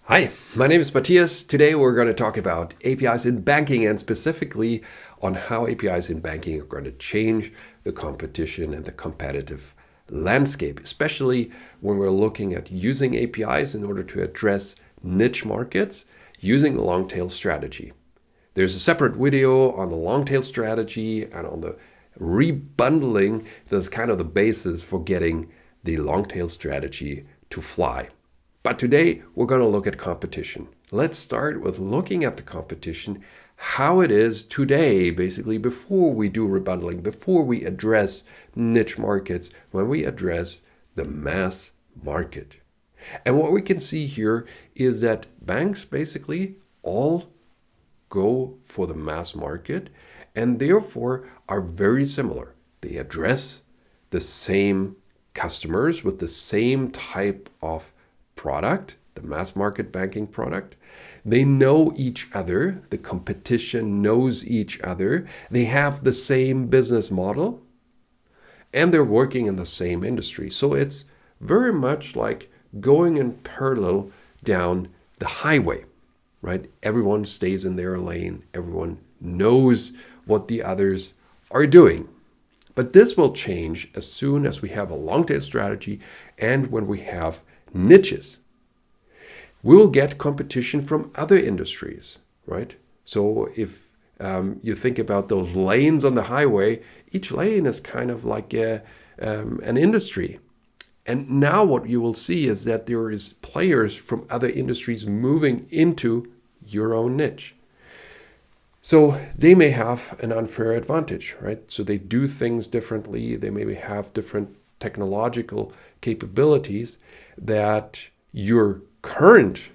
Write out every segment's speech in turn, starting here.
Hi, my name is Matthias. Today we're going to talk about APIs in banking and specifically on how APIs in banking are going to change the competition and the competitive landscape, especially when we're looking at using APIs in order to address niche markets using the long tail strategy. There's a separate video on the long tail strategy and on the rebundling that's kind of the basis for getting the long tail strategy to fly. But today we're going to look at competition. Let's start with looking at the competition, how it is today, basically before we do rebundling, before we address niche markets, when we address the mass market. And what we can see here is that banks basically all go for the mass market and therefore are very similar. They address the same customers with the same type of product, the mass market banking product. They know each other. The competition knows each other. They have the same business model and they're working in the same industry. So it's very much like going in parallel down the highway, right? Everyone stays in their lane. Everyone knows what the others are doing. But this will change as soon as we have a long tail strategy and when we have niches. We will get competition from other industries, right? So if you think about those lanes on the highway, each lane is kind of like an industry. And now what you will see is that there is players from other industries moving into your own niche. So they may have an unfair advantage, right? So they do things differently. They maybe have different technological capabilities that your current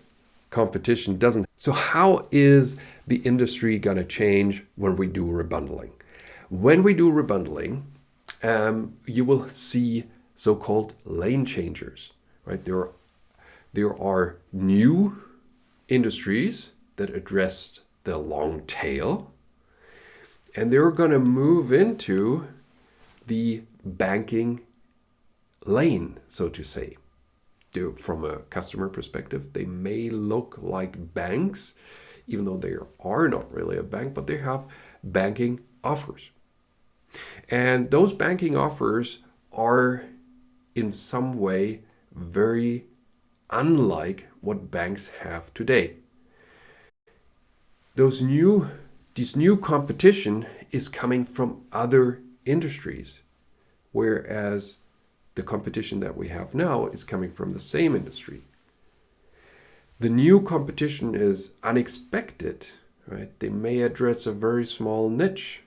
competition doesn't. So how is the industry going to change when we do rebundling? When we do rebundling, you will see so-called lane changers, right? There are new industries that address the long tail, and they're going to move into the banking lane, so to say. From a customer perspective, they may look like banks, even though they are not really a bank, but they have banking offers. And those banking offers are in some way very unlike what banks have today. This new competition is coming from other industries, whereas the competition that we have now is coming from the same industry. The new competition is unexpected, right? They may address a very small niche,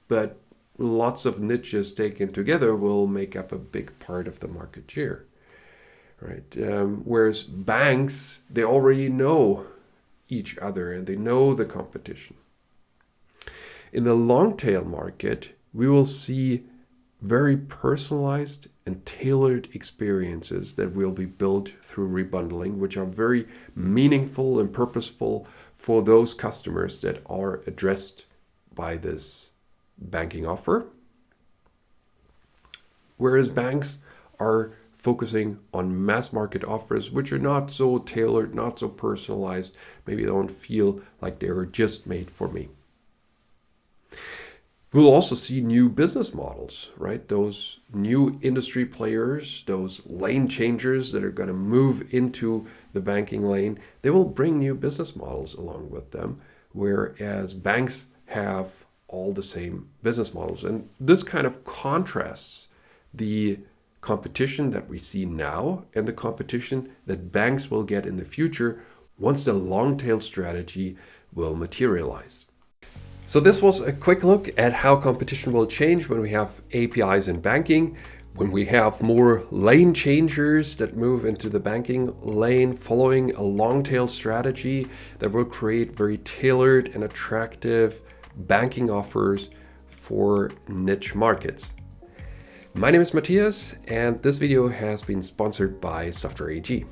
but lots of niches taken together will make up a big part of the market share, right? Whereas banks, they already know each other and they know the competition. In the long tail market, we will see very personalized and tailored experiences that will be built through rebundling, which are very meaningful and purposeful for those customers that are addressed by this banking offer. Whereas banks are focusing on mass market offers, which are not so tailored, not so personalized, maybe don't feel like they were just made for me. We'll also see new business models, right? Those new industry players, those lane changers that are going to move into the banking lane, they will bring new business models along with them, whereas banks have all the same business models. And this kind of contrasts the competition that we see now and the competition that banks will get in the future once the long tail strategy will materialize. So this was a quick look at how competition will change when we have APIs in banking, when we have more lane changers that move into the banking lane following a long tail strategy that will create very tailored and attractive banking offers for niche markets. My name is Matthias, and this video has been sponsored by Software AG.